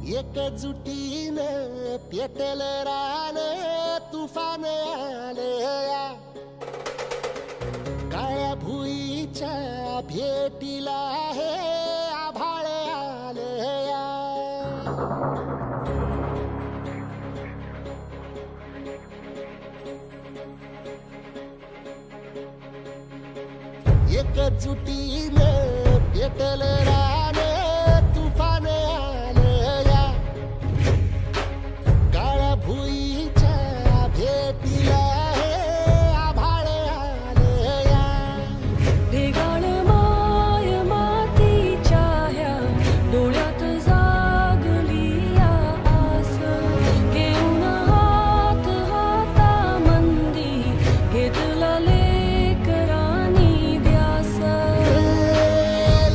एकजुटीने पेटल रान तुफान आलया काळ्या भुईच्या भेटीला हे आभाळ आलया एकजुटीने पेटल